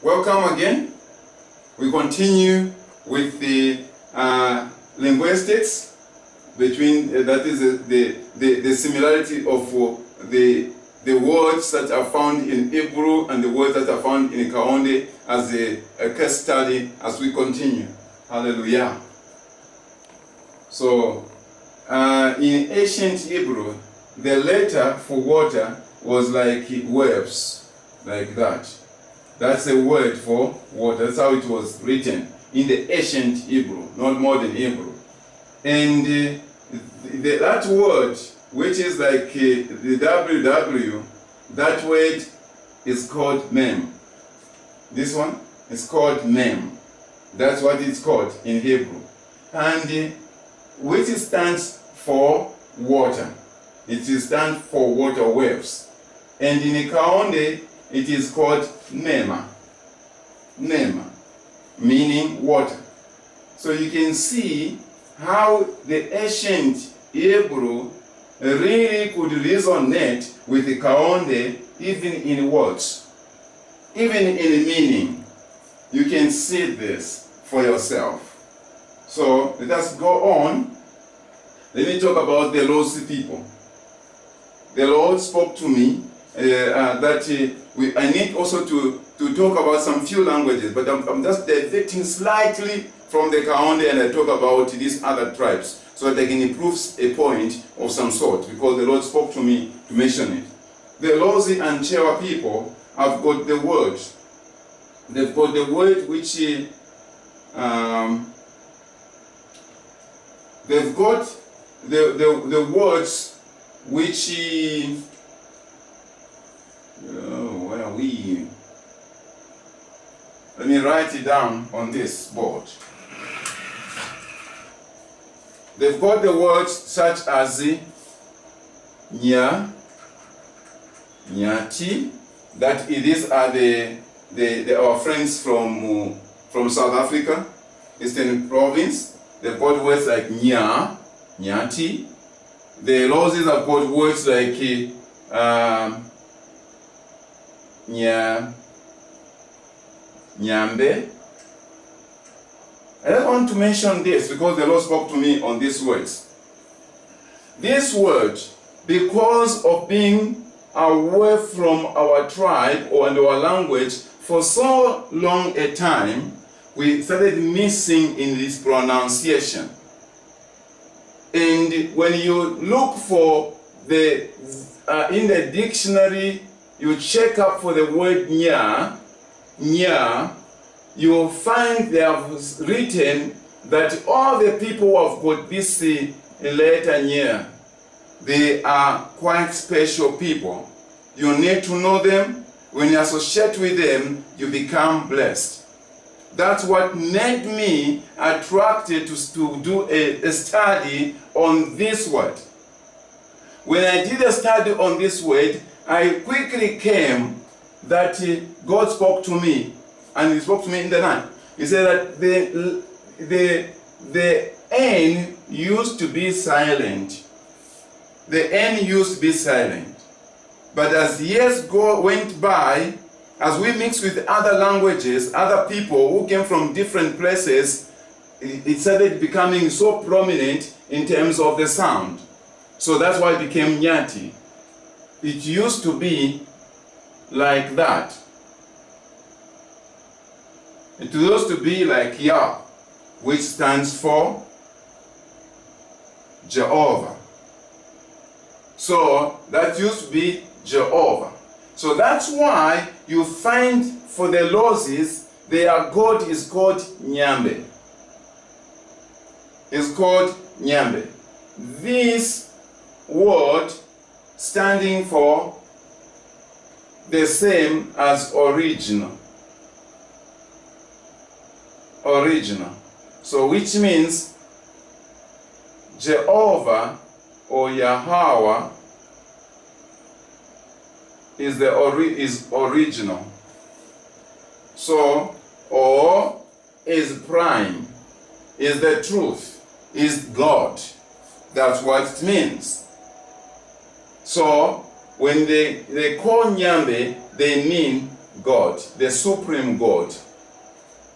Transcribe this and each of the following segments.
Welcome again. We continue with the linguistics between that is the similarity of the words that are found in Hebrew and the words that are found in Kaonde as a case study as we continue. Hallelujah. So in ancient Hebrew, the letter for water was like waves, like that. That's a word for water. That's how it was written in the ancient Hebrew, not modern Hebrew. And that word, which is like the WW, that word is called mem. This one is called mem. That's what it's called in Hebrew. And which stands for water. It stands for water waves. And in Kaonde, it is called Nema. Nema, meaning water. So you can see how the ancient Hebrew really could resonate with the Kaonde even in words, even in meaning. You can see this for yourself. So let us go on. Let me talk about the Lord's people. The Lord spoke to me that I need also to talk about some few languages, but I'm just diverting slightly from the Kaonde and I talk about these other tribes so that I can improve a point of some sort, because the Lord spoke to me to mention it. The Lozi and Chewa people have got the word. They've got the word which they've got the words which where are we? Let me write it down on this board. They've got the words such as nya, nyati, that these are our friends from South Africa, Eastern Province. They've got words like nya, nyati. The Lozis have got words like nyambe. I just want to mention this because the Lord spoke to me on these words. This word, because of being away from our tribe or our language for so long a time, we started missing in this pronunciation. And when you look for in the dictionary, you check up for the word nya, you will find they have written that all the people who have got this letter nya, they are quite special people. You need to know them. When you associate with them, you become blessed. That's what made me attracted to do a study on this word. When I did a study on this word, I quickly came that God spoke to me, and He spoke to me in the night. He said that the N used to be silent. The N used to be silent. But as years went by, as we mixed with other languages, other people who came from different places, it started becoming so prominent in terms of the sound. So that's why it became nyati. It used to be like that. It used to be like Yah, which stands for Jehovah. So that used to be Jehovah. So that's why you find for the Lozis, their God is called Nyambe. It's called Nyambe. This word standing for the same as original. Original. So which means Jehovah or Yahweh is original. So, or is prime, is the truth, is God. That's what it means. So when they call Nyambe, they mean God, the supreme God.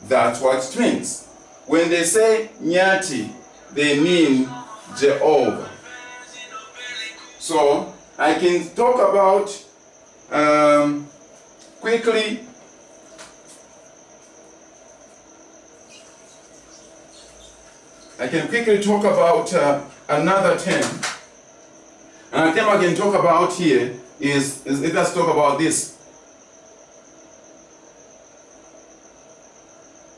That's what it means. When they say Nyati, they mean Jehovah. So I can talk about quickly talk about another term. And a term I can talk about here is let's talk about this.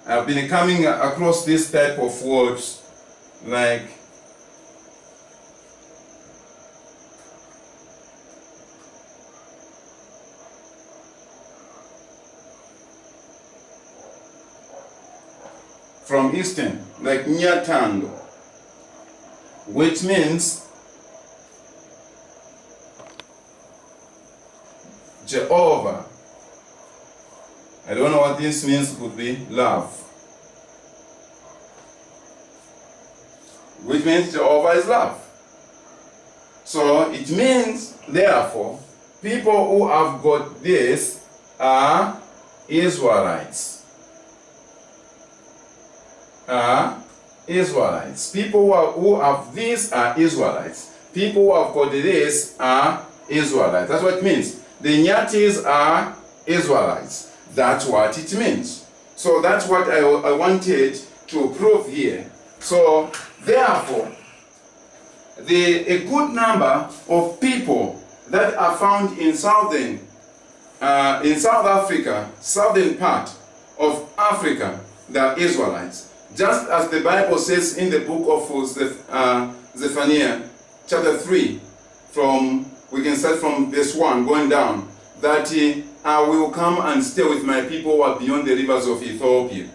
I've been coming across this type of words like from Eastern, like Nyatando, which means Jehovah. I don't know what this means, could be love. Which means Jehovah is love. So it means, therefore, people who have got this are Israelites. Israelites. People who have this are Israelites. People who have got this are Israelites. That's what it means. The Nyatis are Israelites. That's what it means. So that's what I wanted to prove here. So therefore, a good number of people that are found in South Africa, southern part of Africa, they are Israelites. Just as the Bible says in the book of Zephaniah, chapter 3, we can start from verse 1 going down, that I will come and stay with my people who are beyond the rivers of Ethiopia.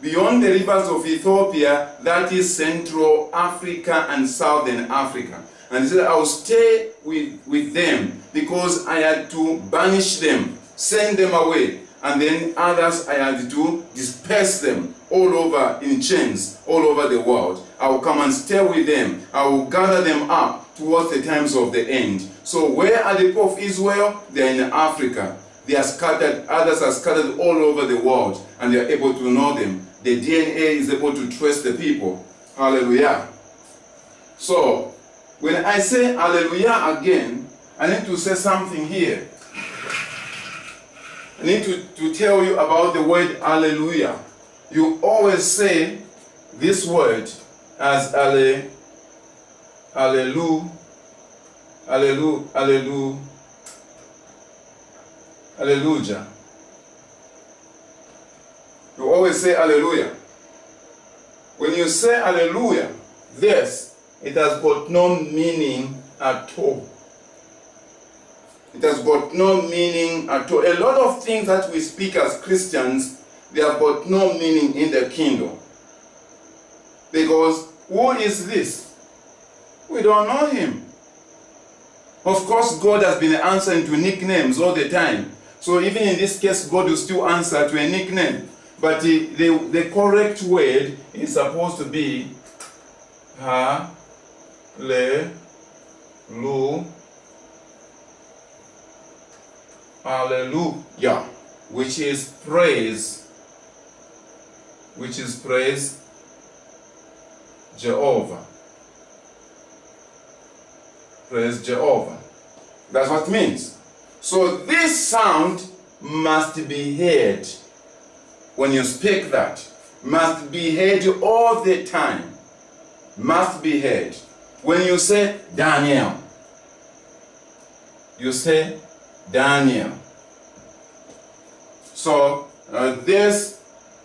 Beyond the rivers of Ethiopia, that is Central Africa and Southern Africa. And he said, I will stay with them because I had to banish them, send them away. And then others I had to disperse them all over in chains, all over the world. I will come and stay with them. I will gather them up towards the times of the end. So where are the people of Israel? They are in Africa. They are scattered, others are scattered all over the world, and they are able to know them. The DNA is able to trace the people. Hallelujah. So, when I say hallelujah again, I need to say something here. I need to tell you about the word hallelujah. You always say this word as hallelujah, hallelujah, hallelujah, hallelujah. You always say hallelujah. When you say hallelujah, this, it has got no meaning at all. It has got no meaning at all. A lot of things that we speak as Christians, they have got no meaning in the kingdom. Because who is this? We don't know him. Of course, God has been answering to nicknames all the time. So even in this case, God will still answer to a nickname. But the correct word is supposed to be hallelujah, which is praise. Which is praise Jehovah. Praise Jehovah. That's what it means. So this sound must be heard when you speak that. Must be heard all the time. Must be heard. When you say Daniel, you say Daniel. So this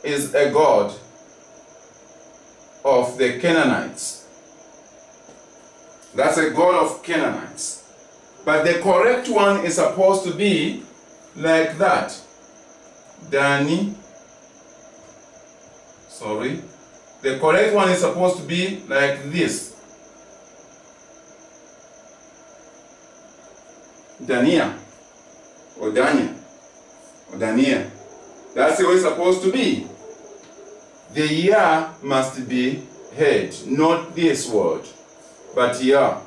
is a god of the Canaanites. That's a god of Canaanites. But the correct one is supposed to be like that. The correct one is supposed to be like this. Dania. Or Dania. Or Dania. That's the way it's supposed to be. The Yah must be heard, not this word, but Yah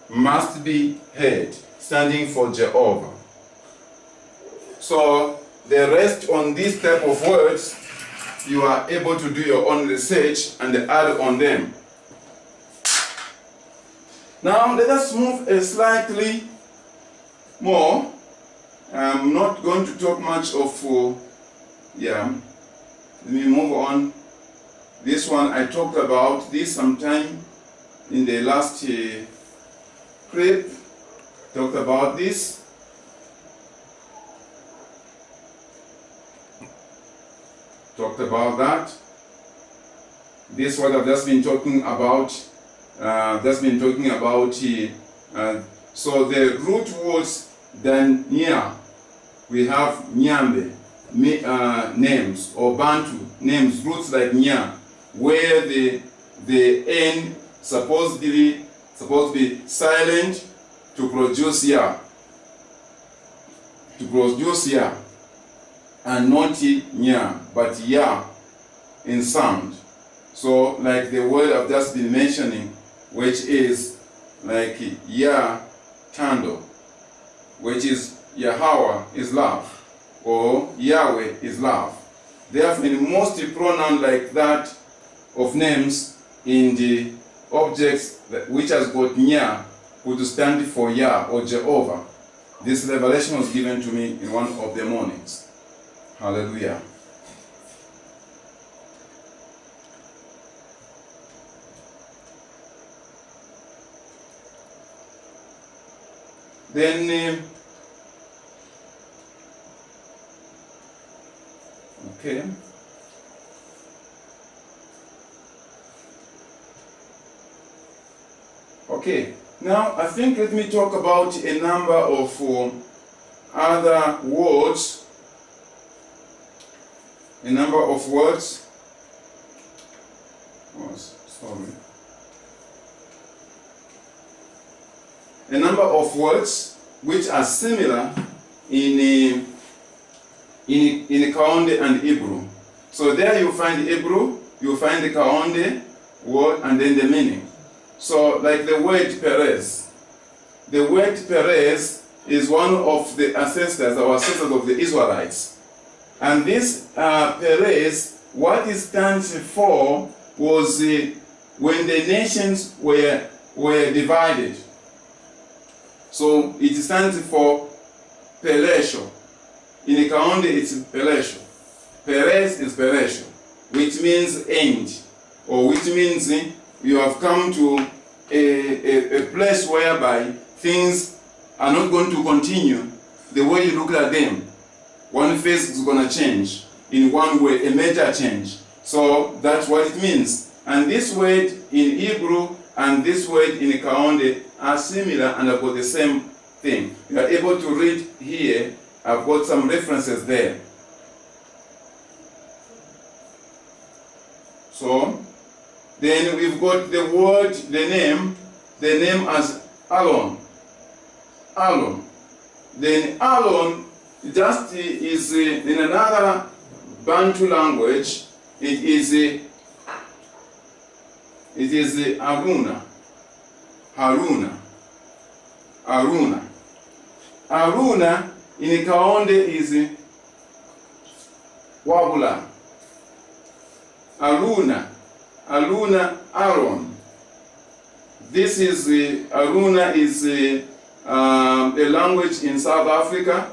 must be heard, standing for Jehovah. So the rest on this type of words, you are able to do your own research and add on them. Now let us move slightly more. I'm not going to talk much of, let me move on. This one, I talked about this sometime in the last clip, talked about this. Talked about that. This what I've just been talking about. So the root words then nya, we have nyambe, names or Bantu names, roots like nya, where the N supposed to be silent to produce ya, and not nya, but ya in sound. So like the word I've just been mentioning, which is like ya tando, which is Yahweh is love, or Yahweh is love. Therefore, in most pronouns like that of names in the objects which has got nya would stand for Yah or Jehovah. This revelation was given to me in one of the mornings. Hallelujah. Then, okay. Okay, now I think let me talk about a number of other words. A number of words. Oh, sorry. A number of words which are similar in Kaonde and Hebrew. So there you find Hebrew, you find the Kaonde word and then the meaning. So like the word Perez. The word Perez is one of the ancestors of the Israelites. And this Perez, what it stands for was when the nations were divided. So it stands for Pelesho. In the Kaonde it's Pelesho. Perez is Pelesho, which means end, or which means you have come to a place whereby things are not going to continue the way you look at them. One phase is going to change in one way, a major change. So that's what it means. And this word in Hebrew and this word in Kaonde are similar and have got the same thing. You are able to read here. I've got some references there. So then we've got the word, the name as Alon. Alon. Then Alon just is in another Bantu language. It is Aruna. Haruna. Aruna. Aruna in Kaonde is Wabula. Aruna. Aruna Aaron. This is Aruna is a language in South Africa.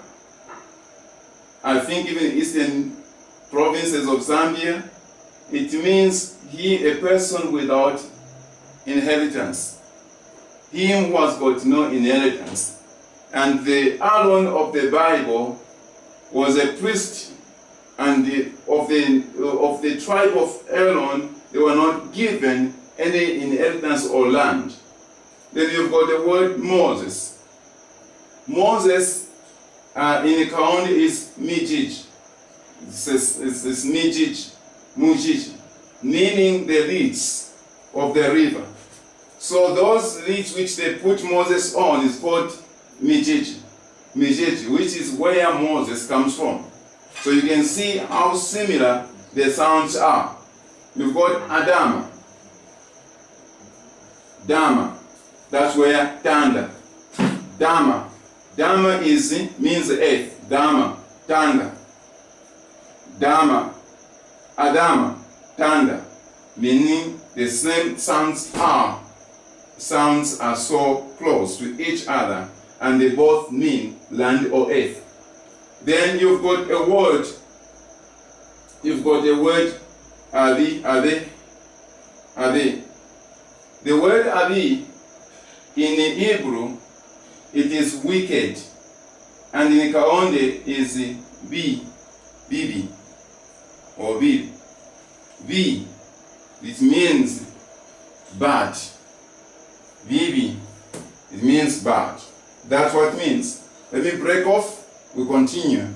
I think even eastern provinces of Zambia. It means a person without inheritance. Him who has got no inheritance. And the Aaron of the Bible was a priest, and of the tribe of Aaron, they were not given any inheritance or land. Then you've got the word Moses. Moses in Kaonde is Mijij. It's Mijij, Mujij, meaning the reeds of the river. So those reeds which they put Moses on is called Mijij, which is where Moses comes from. So you can see how similar the sounds are. You've got Adama, Dama, that's where Tanda, Dama. Dama means earth, Dama, Tanda. Dama, Adama, thunder, meaning the same sounds are so close to each other, and they both mean land or earth. Then you've got a word. Adi. The word Adi in Hebrew, it is wicked, and in Kaonde is bibi or bib. B, it means bad. Bibi, it means bad. That's what it means. Let me break off. We continue.